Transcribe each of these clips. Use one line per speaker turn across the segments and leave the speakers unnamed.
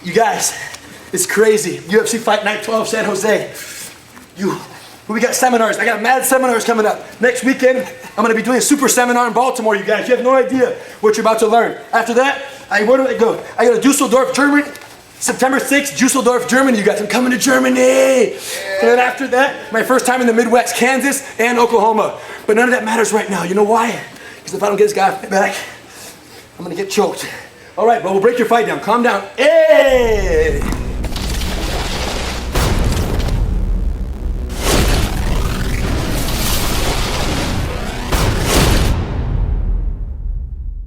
You guys, it's crazy. UFC Fight Night 12, San Jose. We got seminars. I got mad seminars coming up. Next weekend, I'm gonna be doing a super seminar in Baltimore, you guys. You have no idea what you're about to learn. After that, where do I go? I go to Dusseldorf, Germany. September 6th, Dusseldorf, Germany. You guys, I'm coming to Germany. Yeah. And then after that, my first time in the Midwest, Kansas and Oklahoma. But none of that matters right now. You know why? Because if I don't get this guy back, I'm gonna get choked. All right, bro, we'll break your fight down. Calm down. Hey!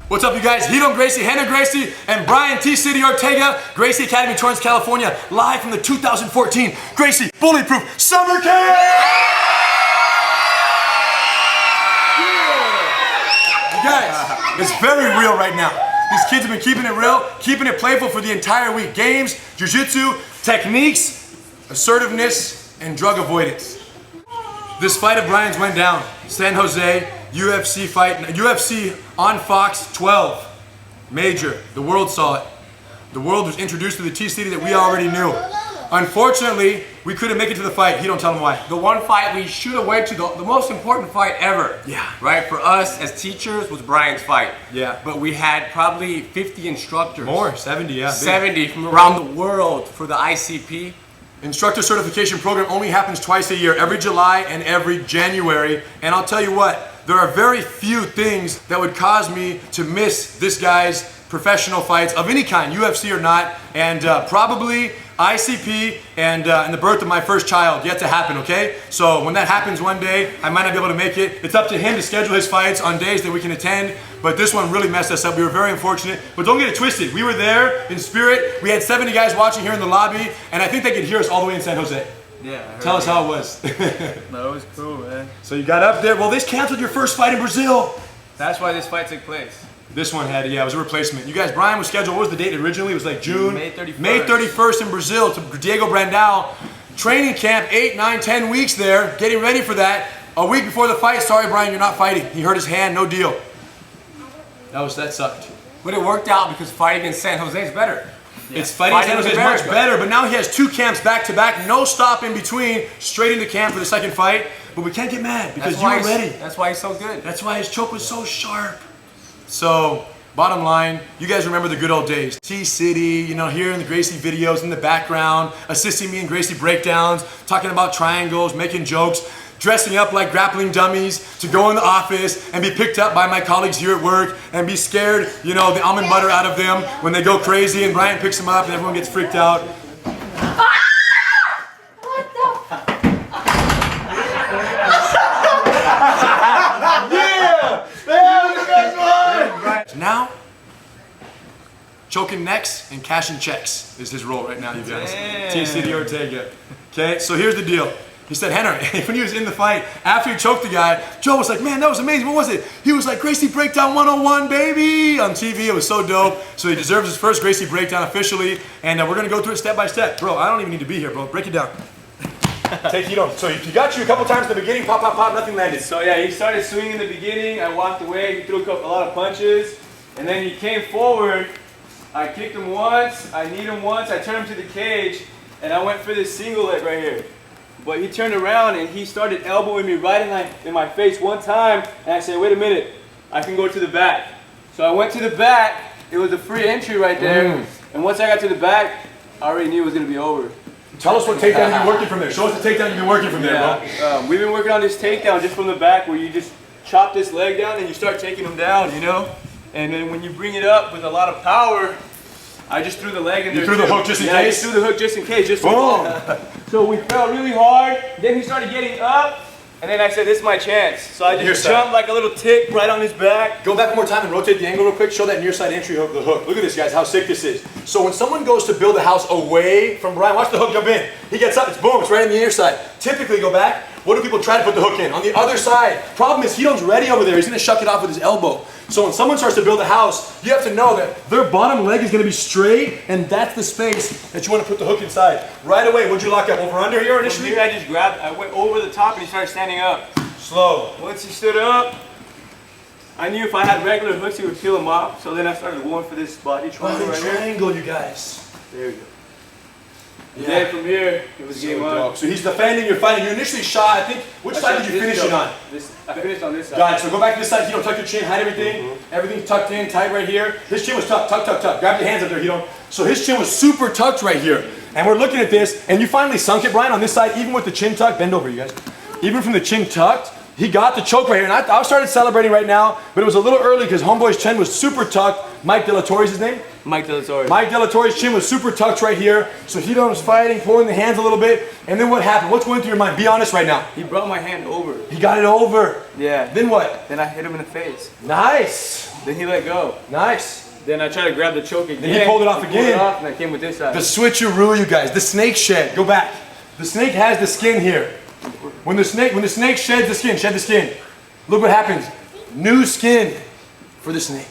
What's up, you guys? Hito Gracie, Rener Gracie, and Brian T. City Ortega, Gracie Academy, Torrance, California, live from the 2014 Gracie Bullyproof Summer Camp! Yeah. You guys, it's very real right now. These kids have been keeping it real, keeping it playful for the entire week. Games, jiu-jitsu, techniques, assertiveness, and drug avoidance. This fight of Brian's went down. San Jose, UFC fight, UFC on Fox 12. Major. The world saw it. The world was introduced to the T-City that we already knew. Unfortunately, we couldn't make it to the fight. He don't tell them why.
The one fight we should have went to, the most important fight ever.
Yeah.
Right? For us as teachers was Brian's fight.
Yeah.
But we had probably 50 instructors.
More, 70, yeah.
70 from around the world for the ICP.
Instructor certification program only happens twice a year, every July and every January. And I'll tell you what, there are very few things that would cause me to miss this guy's professional fights of any kind, UFC or not, and probably ICP and the birth of my first child yet to happen, okay? So when that happens one day, I might not be able to make it. It's up to him to schedule his fights on days that we can attend, but this one really messed us up. We were very unfortunate, but don't get it twisted. We were there in spirit. We had 70 guys watching here in the lobby, and I think they could hear us all the way in San Jose.
Yeah.
Tell us how it was.
No, it was cool, man.
So you got up there. Well, this canceled your first fight in Brazil.
That's why this fight took place.
This one had, yeah, it was a replacement. You guys, Brian was scheduled, what was the date originally? It was like June?
May 31st.
May 31st in Brazil to Diego Brandao. Training camp, 8, 9, 10 weeks there, getting ready for that. A week before the fight, sorry Brian, you're not fighting. He hurt his hand, no deal. That sucked.
But it worked out because fighting against San Jose is better.
Yeah. It's fighting San Jose is much better, but now he has 2 camps back to back, no stop in between, straight into camp for the second fight. But we can't get mad because you were ready.
That's why he's so good.
That's why his choke was so sharp. So, bottom line, you guys remember the good old days. T-City, you know, hearing the Gracie videos in the background, assisting me in Gracie breakdowns, talking about triangles, making jokes, dressing up like grappling dummies to go in the office and be picked up by my colleagues here at work and be scared, you know, the almond butter out of them when they go crazy and Brian picks them up and everyone gets freaked out. Now, choking necks and cashing checks is his role right now, you guys. T-City Ortega. Okay, so here's the deal. He said, Rener, when he was in the fight, after he choked the guy, Joe was like, man, that was amazing. What was it? He was like, Gracie Breakdown 101, baby, on TV. It was so dope. So he deserves his first Gracie Breakdown officially, and we're going to go through it step by step. Bro, I don't even need to be here, bro. Break it down. Take it on. So he got you a couple times in the beginning, pop, pop, pop, nothing landed.
So yeah, he started swinging in the beginning. I walked away. He threw a lot of punches. And then he came forward. I kicked him once. I kneed him once. I turned him to the cage. And I went for this single leg right here. But he turned around and he started elbowing me right in my face one time. And I said, wait a minute. I can go to the back. So I went to the back. It was a free entry right there. And once I got to the back, I already knew it was going to be over.
Tell us what takedown you've been working from there. Show us the takedown you've been working from there, bro.
We've been working on this takedown just from the back where you just chop this leg down and you start taking them down, you know? And then when you bring it up with a lot of power, I just threw the leg in there.
You threw the hook just in case?
I just threw the hook just in case.
Boom!
So we fell really hard. Then he started getting up. And then I said, this is my chance. So I just jumped like a little tick right on his back.
Go back one more time and rotate the angle real quick. Show that near side entry of the hook. Look at this, guys, how sick this is. So when someone goes to build a house away from Brian, watch the hook jump in. He gets up, it's boom, it's right in the near side. Typically, go back. What do people try to put the hook in? On the other side. Problem is, Hito's ready over there. He's going to shuck it off with his elbow. So when someone starts to build a house, you have to know that their bottom leg is going to be straight, and that's the space that you want to put the hook inside. Right away, what'd you lock up? Over under here initially?
From here, I just grabbed, I went over the top and he started standing up.
Slow.
Once he stood up, I knew if I had regular hooks, he would peel him off. So then I started going for this body triangle right here.
Triangle, you guys.
There we go. And then from here, it was game on.
So he's defending, you're fighting. You initially shot, I think, which side did you finish it on?
I finished on this side.
Got it. So go back to this side, tuck your chin, hide everything. Everything's tucked in, tight right here. His chin was tucked, tuck. Grab your hands up there, So his chin was super tucked right here. And we're looking at this, and you finally sunk it, Brian, on this side, even with the chin tucked. Bend over, you guys. Even from the chin tucked, he got the choke right here. And I started celebrating right now, but it was a little early because homeboy's chin was super tucked. Mike De La Torre is his name?
Mike De La Torre.
Mike De La Torre's chin was super tucked right here. So he was fighting, pulling the hands a little bit. And then what happened? What's going through your mind? Be honest right now.
He brought my hand over.
He got it over.
Yeah.
Then what?
Then I hit him in the face.
Nice.
Then he let go.
Nice.
Then I tried to grab the choke again.
Then he pulled it off again.
Pulled it off and I came with this side.
The switcheroo, you guys. The snake shed. Go back. The snake has the skin here. When the snake sheds the skin, shed the skin. Look what happens. New skin for the snake.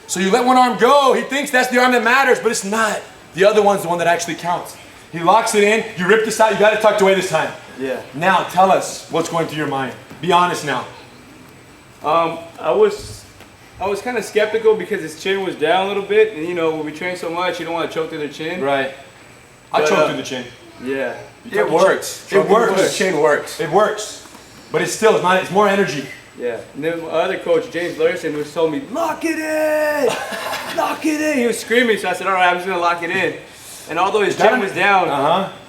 So you let one arm go. He thinks that's the arm that matters, but it's not. The other one's the one that actually counts. He locks it in. You rip this out. You got it tucked away this time.
Yeah.
Now tell us what's going through your mind. Be honest now.
I was kind of skeptical because his chin was down a little bit, and when we train so much, you don't want to choke through the chin.
Right. I choke through the chin.
Yeah.
It works.
It works.
The chin works.
It works. But it's still, it's more energy.
Yeah. And then my other coach, James Larson, was told me, lock it in! Lock it in! He was screaming, so I said, all right, I'm just going to lock it in. And although his chin was down,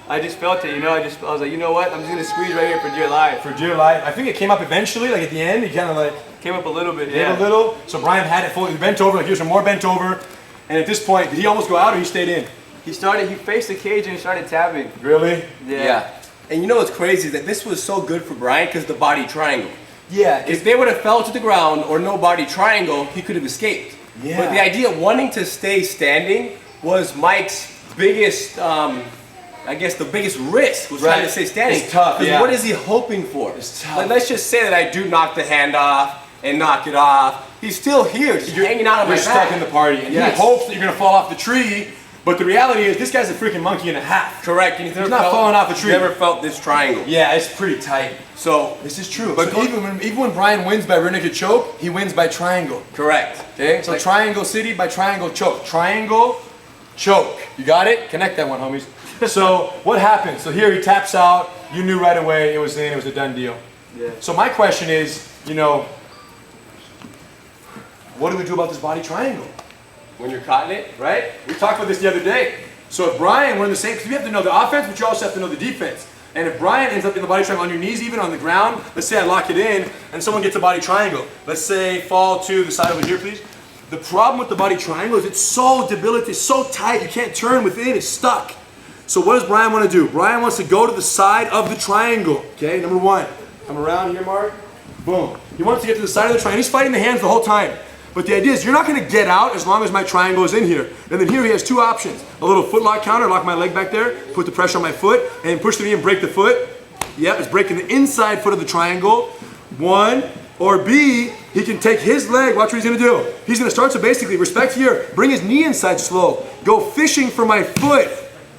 I just felt it, I was like, you know what? I'm just going to squeeze right here for dear life.
For dear life. I think it came up eventually, like at the end, he kind of like...
Came up a little bit,
a little. So Brian had it fully bent over, like here's some more bent over. And at this point, did he almost go out or he stayed in?
He faced the cage and he started tabbing.
Really?
Yeah. And you know what's crazy is that this was so good for Brian because the body triangle.
Yeah.
If they would have fell to the ground or no body triangle, he could have escaped.
Yeah.
But the idea of wanting to stay standing was Mike's biggest, I guess the biggest risk was trying to stay standing.
It's tough,
Because what is he hoping for?
It's tough.
Like, let's just say that I do knock the hand off and knock it off. He's still here, just hanging out on my back.
You're stuck in the party. And he hopes that you're going to fall off the tree. But the reality is, this guy's a freaking monkey and a half.
Correct. And
he's not falling off the tree.
Never felt this triangle.
Yeah, it's pretty tight.
So
this is true. But even when Brian wins by rear naked choke, he wins by triangle.
Correct.
Okay. So Triangle City by triangle choke. Triangle choke. You got it? Connect that one, homies. So what happens? So here he taps out. You knew right away it was in. It was a done deal.
Yeah.
So my question is, what do we do about this body triangle?
When you're caught in it,
Right? We talked about this the other day. So if Brian, we're in the same, because we have to know the offense, but you also have to know the defense. And if Brian ends up in the body triangle on your knees, even on the ground, let's say I lock it in, and someone gets a body triangle. Let's say fall to the side over here, please. The problem with the body triangle is it's so debilitating, it's so tight, you can't turn within, it's stuck. So what does Brian want to do? Brian wants to go to the side of the triangle. Okay, number one. Come around here, Mark. Boom. He wants to get to the side of the triangle. He's fighting the hands the whole time. But the idea is you're not going to get out as long as my triangle is in here. And then here he has two options. A little foot lock counter, lock my leg back there, put the pressure on my foot, and push the knee and break the foot. Yep, it's breaking the inside foot of the triangle. One. Or B, he can take his leg, watch what he's going to do. He's going to start, so basically, respect here, bring his knee inside slow. Go fishing for my foot.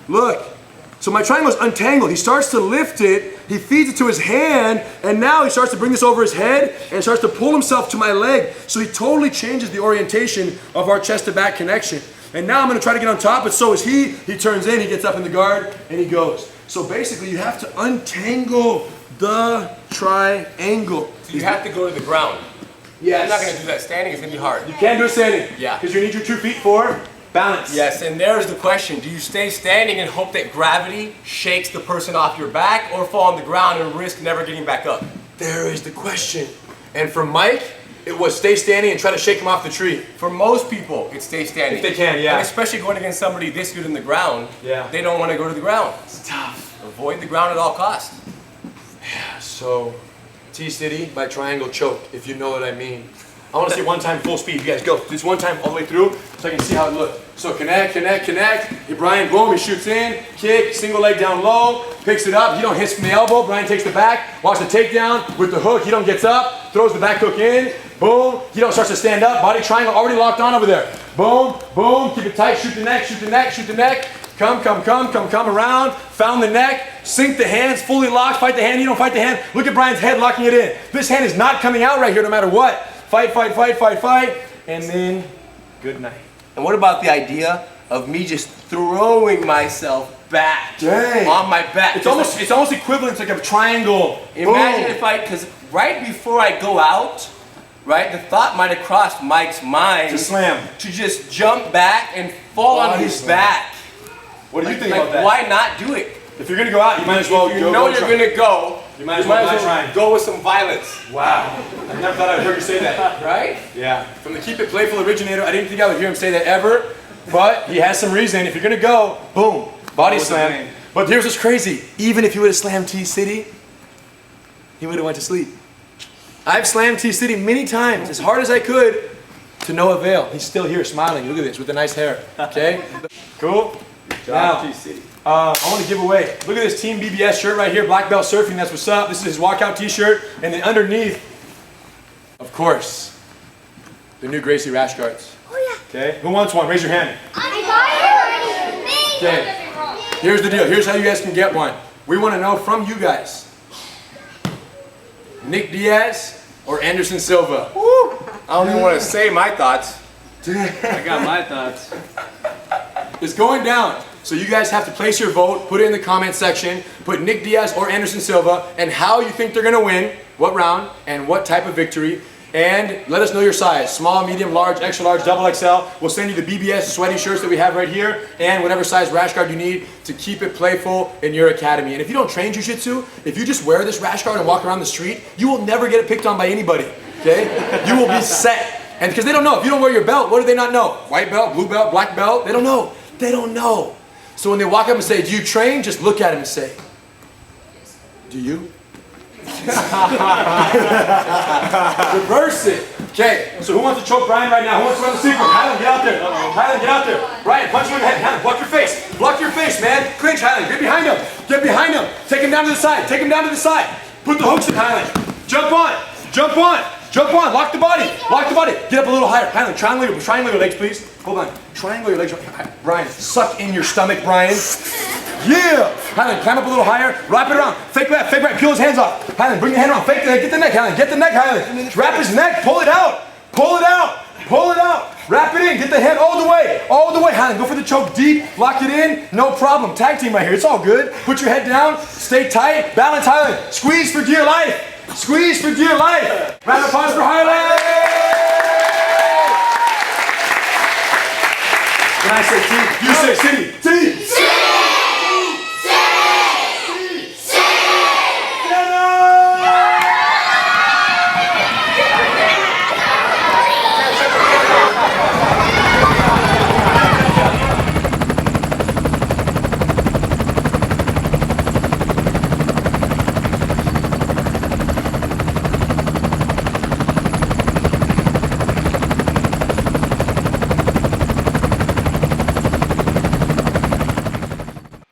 Look. So my triangle is untangled. He starts to lift it, he feeds it to his hand, and now he starts to bring this over his head and starts to pull himself to my leg. So he totally changes the orientation of our chest to back connection. And now I'm going to try to get on top, but so is he. He turns in, he gets up in the guard, and he goes. So basically you have to untangle the triangle.
So you have to go to the ground.
Yes.
I'm not going to do that standing, it's going to be hard.
You can't do it standing.
Yeah.
Because you need your 2 feet for balance.
Yes, and there's the question. Do you stay standing and hope that gravity shakes the person off your back, or fall on the ground and risk never getting back up?
There is the question. And for Mike, it was stay standing and try to shake him off the tree.
For most people, it's stay standing.
If they can, yeah.
And especially going against somebody this good in the ground, they don't want to go to the ground.
It's tough.
Avoid the ground at all costs.
Yeah, so T-City by triangle choke, if you know what I mean. I want to see one time full speed. You guys go. Just one time all the way through so I can see how it looks. So connect, connect, connect. Hey, Brian, boom, he shoots in. Kick, single leg down low. Picks it up. He don't hit from the elbow. Brian takes the back. Watch the takedown with the hook. He don't gets up. Throws the back hook in. Boom. He don't starts to stand up. Body triangle already locked on over there. Boom, boom. Keep it tight. Shoot the neck, shoot the neck, shoot the neck. Come around. Found the neck. Sink the hands. Fully locked. Fight the hand. You don't fight the hand. Look at Brian's head locking it in. This hand is not coming out right here no matter what. Fight, fight, fight, fight, fight. And then, good night.
And what about the idea of me just throwing myself back
Dang.
on my back.
It's almost equivalent to like a triangle.
Imagine if because right before I go out, right, the thought might have crossed Mike's mind
To slam.
to just jump back and fall on his back.
What do you think
Like,
about that?
why not do it?
If you're gonna go out, you might as well
If you know you're gonna go,
You might as well try.
go with some violence.
Wow. I never thought I'd heard you say that.
Right?
Yeah. From the Keep It Playful originator, I didn't think I would hear him say that ever, but he has some reason. If you're gonna go, boom, body slam. But here's what's crazy. Even if he would have slammed T-City, he would have went to sleep. I've slammed T-City many times, as hard as I could, to no avail. He's still here smiling. Look at this, with the nice hair. Okay? Cool? Now,
T-City.
I want to give away. Look at this Team BBS shirt right here, Black Belt Surfing. That's what's up. This is his walkout T-shirt, and then underneath, of course, the new Gracie Rashguards.
Oh yeah.
Okay. Who wants one? Raise your hand.
I got it already.
Okay. Here's the deal. Here's how you guys can get one. We want to know from you guys: Diaz or Anderson Silva?
I don't even want to say my thoughts.
I got my thoughts.
It's going down. So you guys have to place your vote, put it in the comment section, put Nick Diaz or Anderson Silva, and how you think they're gonna win, what round, and what type of victory. And let us know your size, small, medium, large, extra large, double XL. We'll send you the BBS sweaty shirts that we have right here, and whatever size rash guard you need to keep it playful in your academy. And if you don't train jiu-jitsu, if you just wear this rash guard and walk around the street, you will never get it picked on by anybody, okay? You will be set. And because they don't know, if you don't wear your belt, what do they not know? White belt, blue belt, black belt, they don't know. They don't know. So when they walk up and say, do you train? Just look at him and say, do you? Reverse it. Okay, so who wants to choke Brian right now? Who wants to run the secret? Highland, get out there. Highland, get out there. Brian, punch him in the head. Highland, block your face. Block your face, man. Clinch, Highland. Get behind him. Get behind him. Take him down to the side. Take him down to the side. Put the hooks in, Highland. Jump on. Jump on. Jump on. Lock the body. Lock the body. Get up a little higher. Highland, triangle your legs, please. Hold on. Triangle your legs. Brian, suck in your stomach, Brian. Yeah! Highland, climb up a little higher. Wrap it around. Fake left, fake right. Peel his hands off. Highland, bring your hand around. Fake the neck. Get the neck, Highland. Get the neck, Highland. Wrap his neck. Pull it out. Pull it out. Pull it out. Wrap it in. Get the head all the way. All the way. Highland, go for the choke deep. Lock it in. No problem. Tag team right here. It's all good. Put your head down. Stay tight. Balance, Highland. Squeeze for dear life. Squeeze for dear life. Round of applause for Highland. When I say team, you say city. Team.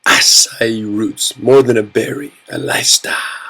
Acai roots, more than a berry, a lifestyle.